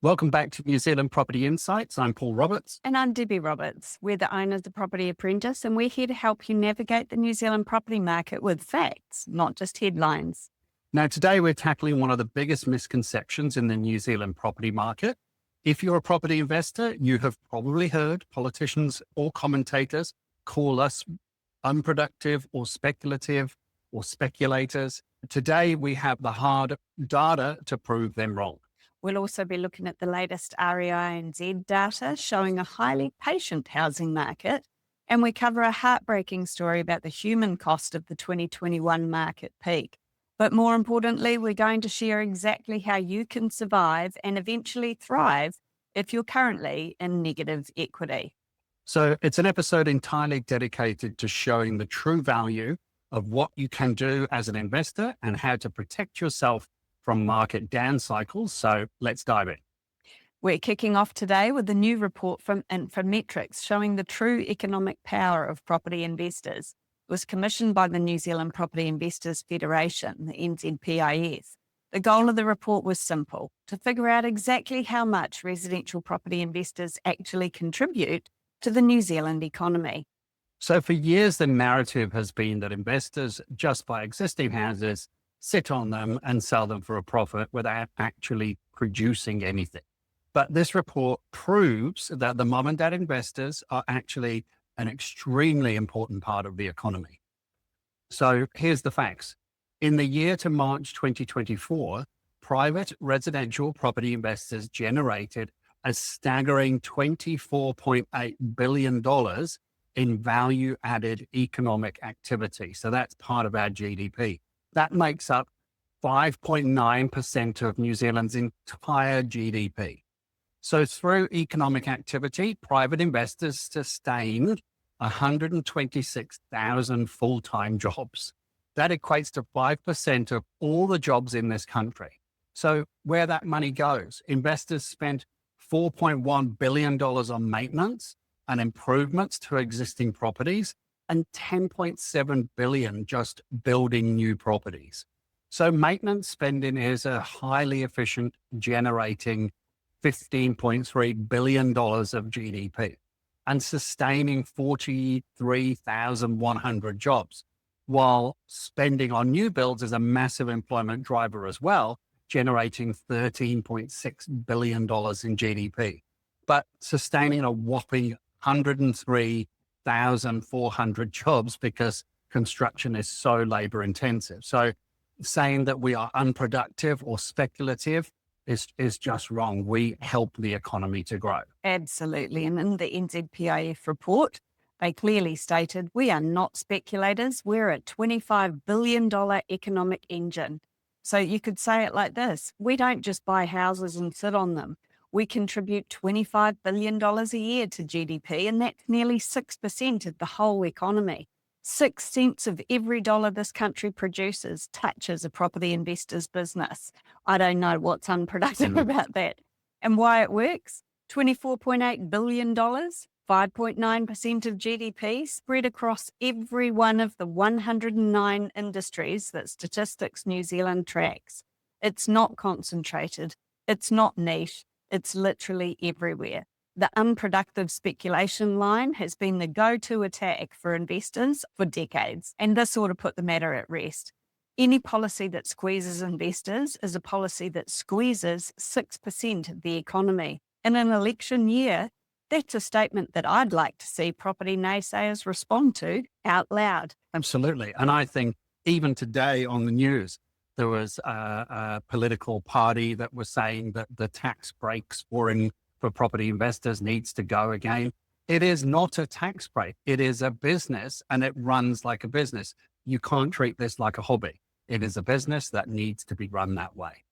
Welcome back to New Zealand Property Insights. I'm Paul Roberts. And I'm Debbie Roberts. We're the owners of Property Apprentice, and we're here to help you navigate the New Zealand property market with facts, not just headlines. Now, today we're tackling one of the biggest misconceptions in the New Zealand property market. If you're a property investor, you have probably heard politicians or commentators call us unproductive or speculative or speculators. Today, we have the hard data to prove them wrong. We'll also be looking at the latest REINZ data showing a highly patient housing market, and we cover a heartbreaking story about the human cost of the 2021 market peak. But more importantly, we're going to share exactly how you can survive and eventually thrive if you're currently in negative equity. So it's an episode entirely dedicated to showing the true value of what you can do as an investor and how to protect yourself from market down cycles. So let's dive in. We're kicking off today with a new report from Infometrics showing the true economic power of property investors. It was commissioned by the New Zealand Property Investors Federation, the NZPIF. The goal of the report was simple: to figure out exactly how much residential property investors actually contribute to the New Zealand economy. So for years, the narrative has been that investors just buy existing houses, sit on them and sell them for a profit without actually producing anything. But this report proves that the mom and dad investors are actually an extremely important part of the economy. So here's the facts. In the year to March 2024, private residential property investors generated a staggering $24.8 billion in value-added economic activity. So that's part of our GDP. That makes up 5.9% of New Zealand's entire GDP. So through economic activity, private investors sustained 126,000 full-time jobs. That equates to 5% of all the jobs in this country. So where that money goes, investors spent $4.1 billion on maintenance and improvements to existing properties, and $10.7 billion just building new properties. So maintenance spending is a highly efficient, generating $15.3 billion of GDP and sustaining 43,100 jobs, while spending on new builds is a massive employment driver as well, generating $13.6 billion in GDP, but sustaining a whopping 103,400 jobs because construction is so labor intensive. So saying that we are unproductive or speculative is just wrong. We help the economy to grow. Absolutely. And in the NZPIF report, they clearly stated, we are not speculators. We're a $25 billion economic engine. So you could say it like this: we don't just buy houses and sit on them. We contribute $25 billion a year to GDP, and that's nearly 6% of the whole economy. 6 cents of every dollar this country produces touches a property investor's business. I don't know what's unproductive about that. And why it works? $24.8 billion, 5.9% of GDP, spread across every one of the 109 industries that Statistics New Zealand tracks. It's not concentrated. It's not niche. It's literally everywhere. The unproductive speculation line has been the go-to attack for investors for decades, and this ought to put the matter at rest. Any policy that squeezes investors is a policy that squeezes 6% of the economy. In an election year, that's a statement that I'd like to see property naysayers respond to out loud. Absolutely. And I think even today on the news, there was a political party that was saying that the tax breaks for property investors needs to go again. It is not a tax break. It is a business, and it runs like a business. You can't treat this like a hobby. It is a business that needs to be run that way.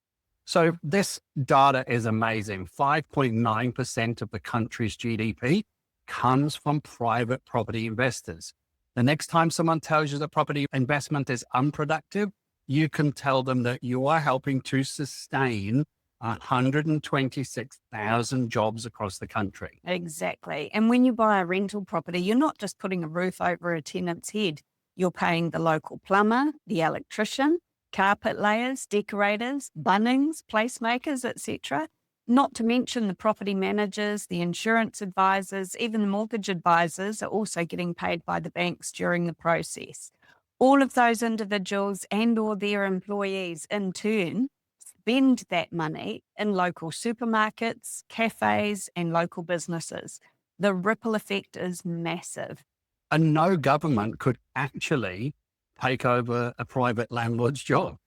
So this data is amazing. 5.9% of the country's GDP comes from private property investors. The next time someone tells you that property investment is unproductive, you can tell them that you are helping to sustain 126,000 jobs across the country. Exactly. And when you buy a rental property, you're not just putting a roof over a tenant's head. You're paying the local plumber, the electrician, carpet layers, decorators, Bunnings, placemakers, etc. Not to mention the property managers, the insurance advisors, even the mortgage advisors are also getting paid by the banks during the process. All of those individuals and or their employees in turn spend that money in local supermarkets, cafes, and local businesses. The ripple effect is massive. And no government could actually take over a private landlord's job.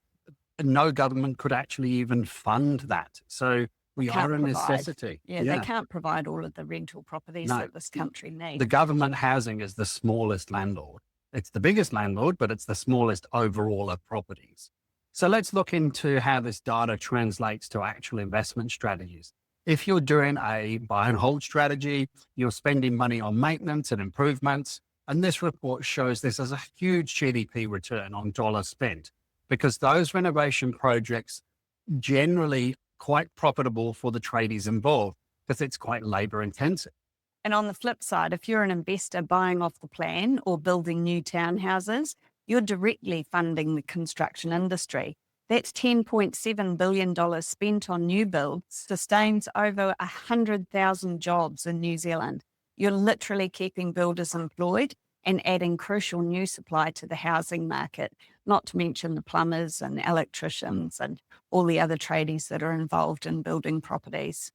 No government could actually even fund that. So we Can't are a provide. necessity. Yeah, they can't provide all of the rental properties No. that this country needs. The government housing is the smallest landlord. It's the biggest landlord, but it's the smallest overall of properties. So let's look into how this data translates to actual investment strategies. If you're doing a buy and hold strategy, you're spending money on maintenance and improvements. And this report shows this as a huge GDP return on dollars spent, because those renovation projects generally quite profitable for the tradies involved because it's quite labor intensive. And on the flip side, if you're an investor buying off the plan or building new townhouses, you're directly funding the construction industry. That's $10.7 billion spent on new builds, sustains over 100,000 jobs in New Zealand. You're literally keeping builders employed and adding crucial new supply to the housing market, not to mention the plumbers and electricians and all the other tradies that are involved in building properties.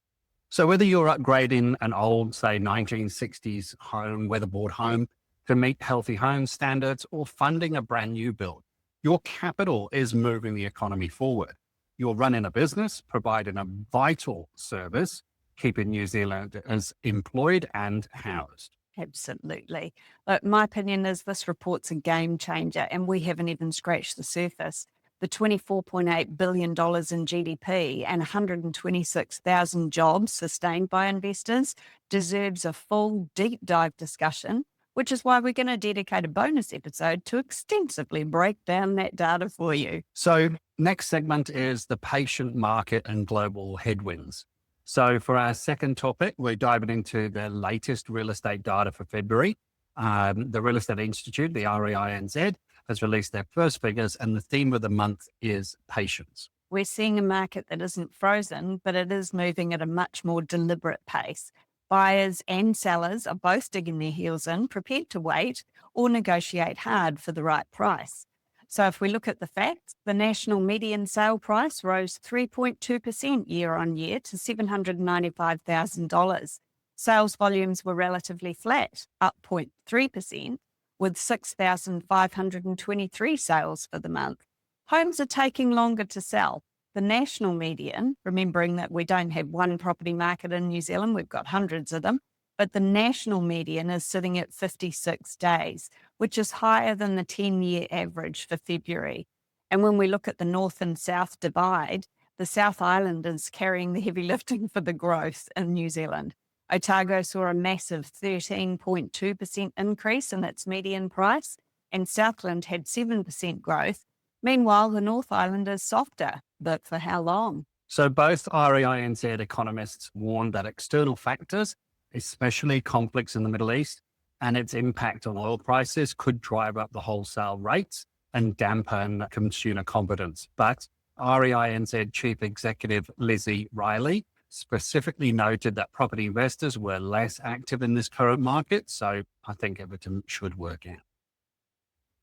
So whether you're upgrading an old, say, 1960s home, weatherboard home to meet healthy home standards or funding a brand new build, your capital is moving the economy forward. You're running a business, providing a vital service, keeping New Zealanders employed and housed. Absolutely. Look, my opinion is this report's a game changer and we haven't even scratched the surface. The $24.8 billion in GDP and 126,000 jobs sustained by investors deserves a full deep dive discussion, which is why we're going to dedicate a bonus episode to extensively break down that data for you. So next segment is the patient market and global headwinds. So for our second topic, we're diving into the latest real estate data for February. The Real Estate Institute, the REINZ, has released their first figures, and the theme of the month is patience. We're seeing a market that isn't frozen, but it is moving at a much more deliberate pace. Buyers and sellers are both digging their heels in, prepared to wait or negotiate hard for the right price. So if we look at the facts, the national median sale price rose 3.2% year on year to $795,000. Sales volumes were relatively flat, up 0.3%, with 6,523 sales for the month. Homes are taking longer to sell. The national median, remembering that we don't have one property market in New Zealand, we've got hundreds of them, but the national median is sitting at 56 days, which is higher than the 10-year average for February. And when we look at the North and South divide, the South Island is carrying the heavy lifting for the growth in New Zealand. Otago saw a massive 13.2% increase in its median price, and Southland had 7% growth. Meanwhile, the North Island is softer, but for how long? So both REINZ economists warned that external factors, especially conflicts in the Middle East and its impact on oil prices, could drive up the wholesale rates and dampen consumer confidence. But REINZ Chief Executive Lizzie Riley specifically noted that property investors were less active in this current market. So I think everything should work out.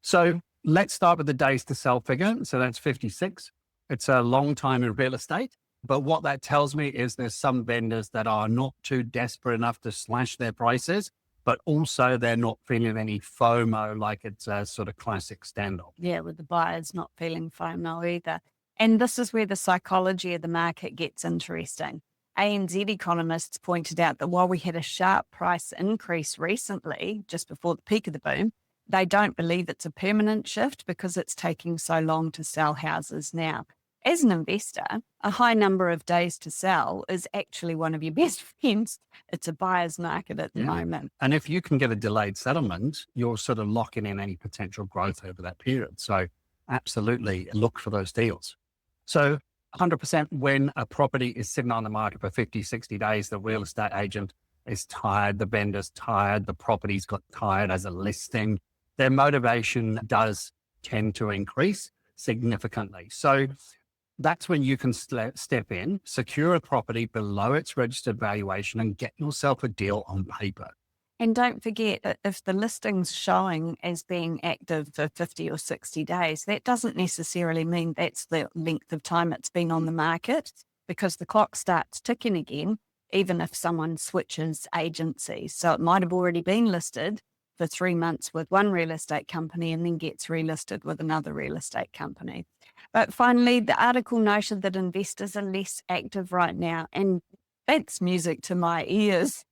So let's start with the days to sell figure. So that's 56. It's a long time in real estate. But what that tells me is there's some vendors that are not too desperate enough to slash their prices, but also they're not feeling any FOMO like it's a sort of classic standoff. Yeah, with the buyers not feeling FOMO either. And this is where the psychology of the market gets interesting. ANZ economists pointed out that while we had a sharp price increase recently, just before the peak of the boom, they don't believe it's a permanent shift because it's taking so long to sell houses now. As an investor, a high number of days to sell is actually one of your best friends. It's a buyer's market at the moment. And if you can get a delayed settlement, you're sort of locking in any potential growth over that period. So absolutely look for those deals. So 100% when a property is sitting on the market for 50, 60 days, the real estate agent is tired, the vendor's tired, the property's got tired as a listing. Their motivation does tend to increase significantly. So That's when you can step in, secure a property below its registered valuation and get yourself a deal on paper. And don't forget that if the listing's showing as being active for 50 or 60 days, that doesn't necessarily mean that's the length of time it's been on the market, because the clock starts ticking again, even if someone switches agencies. So it might have already been listed for 3 months with one real estate company and then gets relisted with another real estate company. But finally, the article noted that investors are less active right now, and that's music to my ears.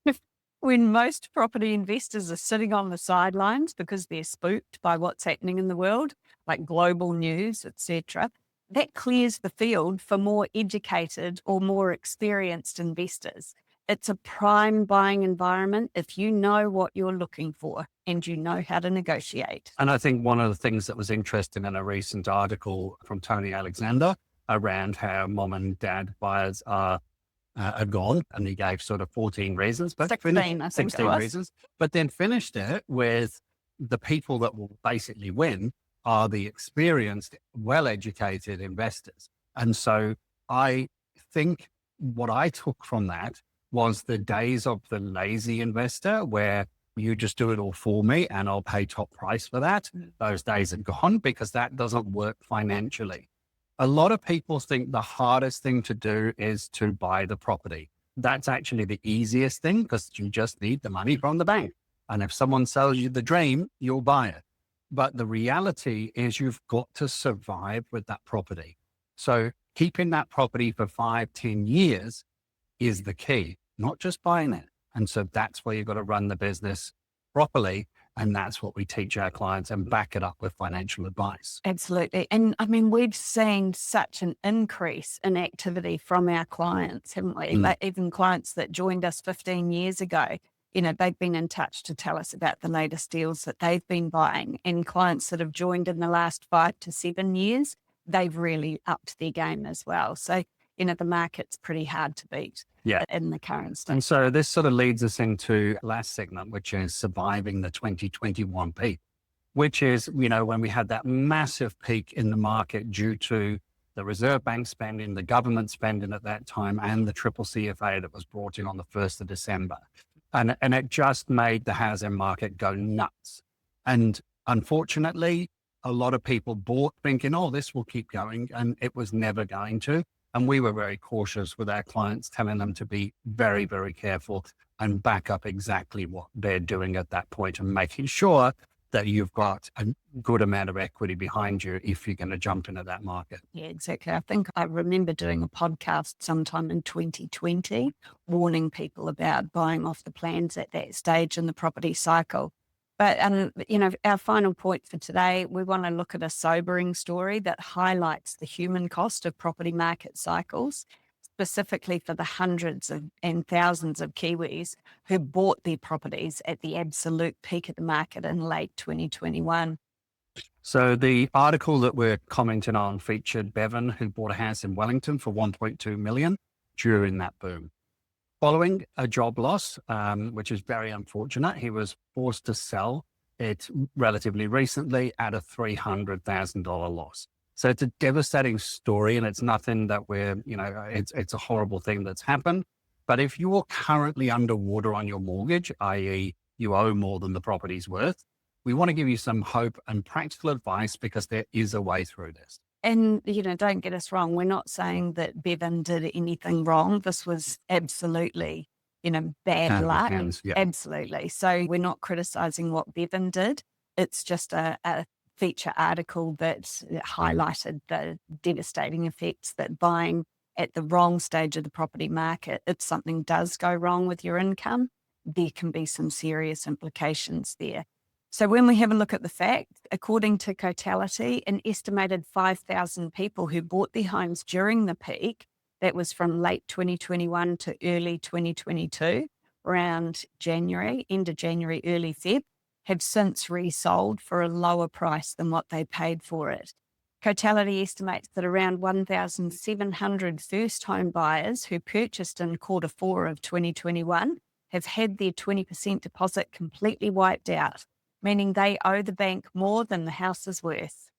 When most property investors are sitting on the sidelines because they're spooked by what's happening in the world, like global news, etc., that clears the field for more educated or more experienced investors. It's a prime buying environment if you know what you're looking for and you know how to negotiate. And I think one of the things that was interesting in a recent article from Tony Alexander around how mom and dad buyers are gone, and he gave sort of 14 reasons, but 16, I think 16 it was. reasons, but then finished it with the people that will basically win are the experienced, well-educated investors. And so I think what I took from that was the days of the lazy investor where you just do it all for me and I'll pay top price for that. Those days are gone because that doesn't work financially. A lot of people think the hardest thing to do is to buy the property. That's actually the easiest thing because you just need the money from the bank. And if someone sells you the dream, you'll buy it. But the reality is you've got to survive with that property. So keeping that property for 5-10 years is the key, not just buying it. And so that's where you've got to run the business properly. And that's what we teach our clients and back it up with financial advice. Absolutely. And I mean, we've seen such an increase in activity from our clients, haven't we? Like even clients that joined us 15 years ago, you know, they've been in touch to tell us about the latest deals that they've been buying. And clients that have joined in the last 5 to 7 years, they've really upped their game as well. So, you know, the market's pretty hard to beat in the current state. And so this sort of leads us into last segment, which is surviving the 2021 peak, which is, you know, when we had that massive peak in the market due to the Reserve Bank spending, the government spending at that time, and the triple CFA that was brought in on the 1st of December. And it just made the housing market go nuts. And unfortunately, a lot of people bought thinking, oh, this will keep going. And it was never going to. And we were very cautious with our clients, telling them to be very, very careful and back up exactly what they're doing at that point and making sure that you've got a good amount of equity behind you if you're going to jump into that market. Yeah, exactly. I think I remember doing a podcast sometime in 2020, warning people about buying off the plans at that stage in the property cycle. But, you know, our final point for today, we want to look at a sobering story that highlights the human cost of property market cycles, specifically for the hundreds and thousands of Kiwis who bought their properties at the absolute peak of the market in late 2021. So the article that we're commenting on featured Bevan, who bought a house in Wellington for 1.2 million during that boom. Following a job loss, which is very unfortunate, he was forced to sell it relatively recently at a $300,000 loss. So it's a devastating story, and it's nothing that we're, you know, it's a horrible thing that's happened. But if you're currently underwater on your mortgage, i.e. you owe more than the property's worth, we want to give you some hope and practical advice because there is a way through this. And, you know, don't get us wrong. We're not saying that Bevan did anything wrong. This was absolutely, you know, bad luck. Absolutely. So we're not criticizing what Bevan did. It's just a feature article that highlighted the devastating effects that buying at the wrong stage of the property market, if something does go wrong with your income, there can be some serious implications there. So when we have a look at the facts, according to Cotality, an estimated 5,000 people who bought their homes during the peak, that was from late 2021 to early 2022, around January, end of January, early Feb, have since resold for a lower price than what they paid for it. Cotality estimates that around 1,700 first home buyers who purchased in Q4 of 2021 have had their 20% deposit completely wiped out, meaning they owe the bank more than the house is worth.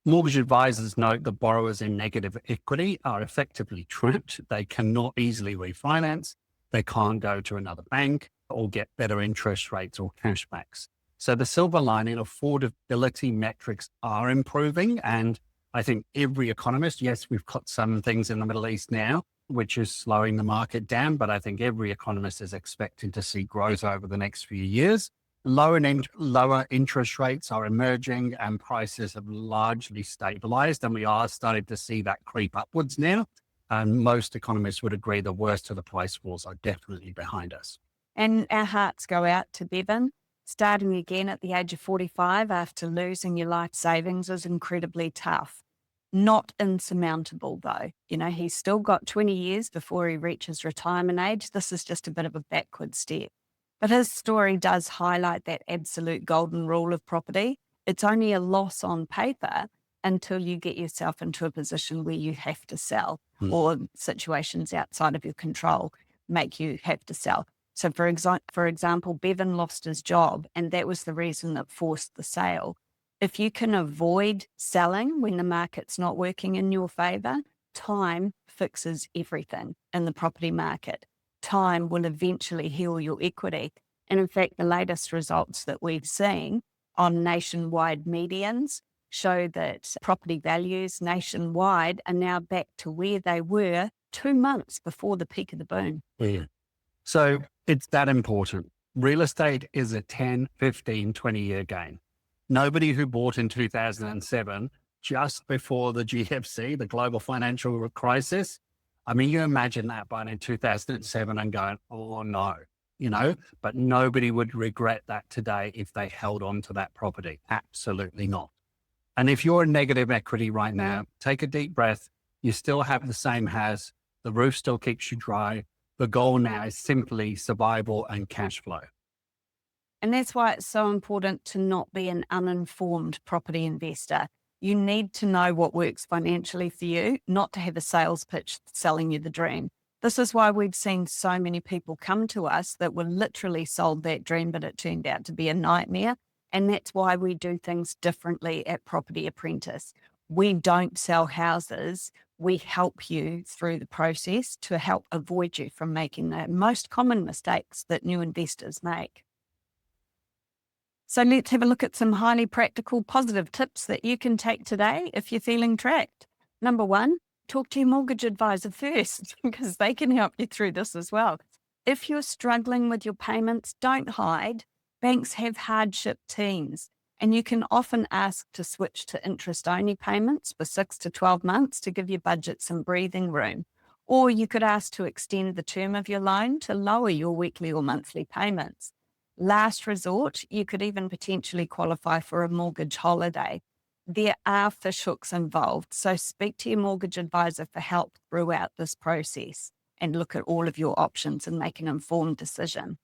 Mortgage advisors note that borrowers in negative equity are effectively trapped. They cannot easily refinance. They can't go to another bank or get better interest rates or cashbacks. So the silver lining, affordability metrics are improving. And I think every economist, yes, we've got some things in the Middle East now, which is slowing the market down, but I think every economist is expecting to see growth over the next few years. Lower interest rates are emerging and prices have largely stabilized, and we are starting to see that creep upwards now. And most economists would agree the worst of the price wars are definitely behind us. And our hearts go out to Bevan. Starting again at the age of 45 after losing your life savings is incredibly tough. Not insurmountable though. He's still got 20 years before he reaches retirement age. This is just a bit of a backward step. But his story does highlight that absolute golden rule of property. It's only a loss on paper until you get yourself into a position where you have to sell or situations outside of your control make you have to sell. So for example, Bevan lost his job and that was the reason that forced the sale. If you can avoid selling when the market's not working in your favor, time fixes everything in the property market. Time will eventually heal your equity. And in fact, the latest results that we've seen on nationwide medians show that property values nationwide are now back to where they were 2 months before the peak of the boom. Yeah. So it's that important. Real estate is a 10, 15, 20-year game. Nobody who bought in 2007, just before the GFC, the global financial crisis, I mean, you imagine that buying in 2007 and going, oh no, but nobody would regret that today if they held on to that property. Absolutely not. And if you're in negative equity right now, take a deep breath. You still have the same house. The roof still keeps you dry. The goal now is simply survival and cash flow. And that's why it's so important to not be an uninformed property investor. You need to know what works financially for you, not to have a sales pitch selling you the dream. This is why we've seen so many people come to us that were literally sold that dream, but it turned out to be a nightmare. And that's why we do things differently at Property Apprentice. We don't sell houses. We help you through the process to help avoid you from making the most common mistakes that new investors make. So let's have a look at some highly practical, positive tips that you can take today if you're feeling trapped. Number 1, talk to your mortgage advisor first because they can help you through this as well. If you're struggling with your payments, don't hide. Banks have hardship teams, and you can often ask to switch to interest-only payments for 6 to 12 months to give your budget some breathing room. Or you could ask to extend the term of your loan to lower your weekly or monthly payments. Last resort, you could even potentially qualify for a mortgage holiday. There are fishhooks involved, so speak to your mortgage advisor for help throughout this process and look at all of your options and make an informed decision.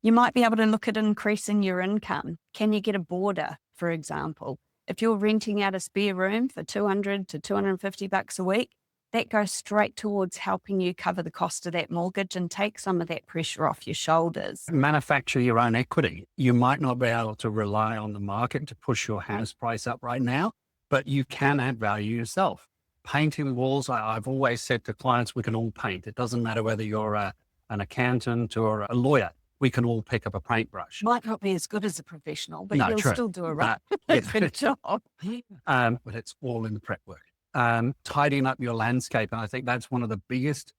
You might be able to look at increasing your income. Can you get a boarder, for example? If you're renting out a spare room for $200 to $250 a week, that goes straight towards helping you cover the cost of that mortgage and take some of that pressure off your shoulders. Manufacture your own equity. You might not be able to rely on the market to push your house price up right now, but you can add value yourself. Painting walls, I've always said to clients, we can all paint. It doesn't matter whether you're an accountant or a lawyer. We can all pick up a paintbrush. Might not be as good as a professional, but you'll true. still do a good job. But it's all in the prep work. Tidying up your landscape. And I think that's one of the biggest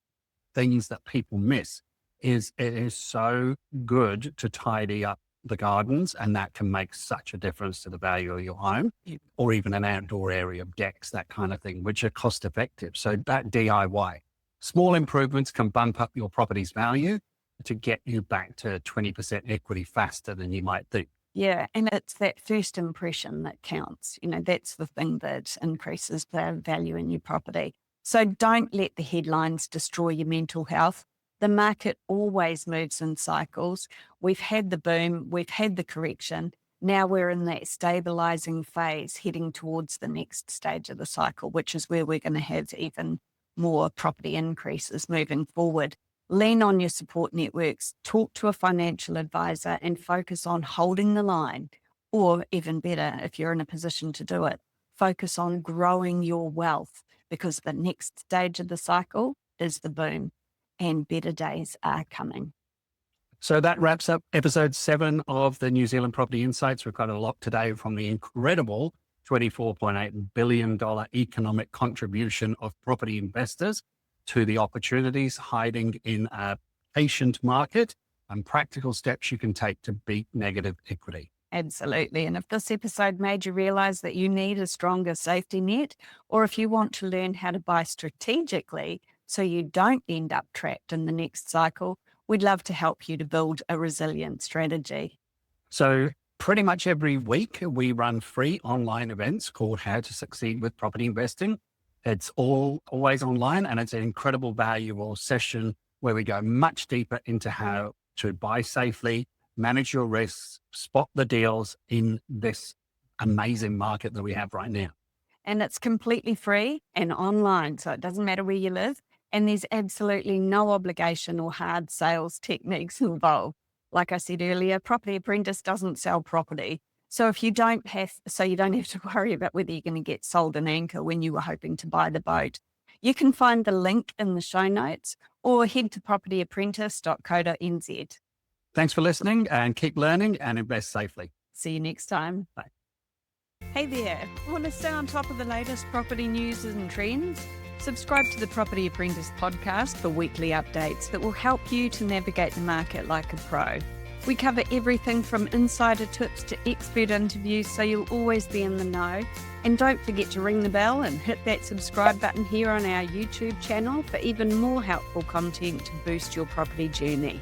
things that people miss is it is so good to tidy up the gardens, and that can make such a difference to the value of your home or even an outdoor area of decks, that kind of thing, which are cost effective. So that DIY, small improvements can bump up your property's value to get you back to 20% equity faster than you might think. Yeah, and it's that first impression that counts. That's the thing that increases the value in your property. So don't let the headlines destroy your mental health. The market always moves in cycles. We've had the boom, we've had the correction. Now we're in that stabilizing phase, heading towards the next stage of the cycle, which is where we're going to have even more property increases moving forward. Lean on your support networks, talk to a financial advisor and focus on holding the line, or even better, if you're in a position to do it, focus on growing your wealth, because the next stage of the cycle is the boom and better days are coming. So that wraps up episode 7 of the New Zealand Property Insights. We've got a lot today from the incredible $24.8 billion economic contribution of property investors to the opportunities hiding in a patient market and practical steps you can take to beat negative equity. Absolutely. And if this episode made you realize that you need a stronger safety net, or if you want to learn how to buy strategically so you don't end up trapped in the next cycle, we'd love to help you to build a resilient strategy. So pretty much every week we run free online events called How to Succeed with Property Investing. It's always online, and it's an incredible, valuable session where we go much deeper into how to buy safely, manage your risks, spot the deals in this amazing market that we have right now. And it's completely free and online, so it doesn't matter where you live. And there's absolutely no obligation or hard sales techniques involved. Like I said earlier, Property Apprentice doesn't sell property. So you don't have to worry about whether you're going to get sold an anchor when you were hoping to buy the boat. You can find the link in the show notes or head to propertyapprentice.co.nz. Thanks for listening, and keep learning and invest safely. See you next time. Bye. Hey there. Want to stay on top of the latest property news and trends? Subscribe to the Property Apprentice podcast for weekly updates that will help you to navigate the market like a pro. We cover everything from insider tips to expert interviews, so you'll always be in the know. And don't forget to ring the bell and hit that subscribe button here on our YouTube channel for even more helpful content to boost your property journey.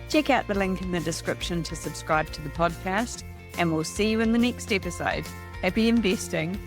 Check out the link in the description to subscribe to the podcast, and we'll see you in the next episode. Happy investing.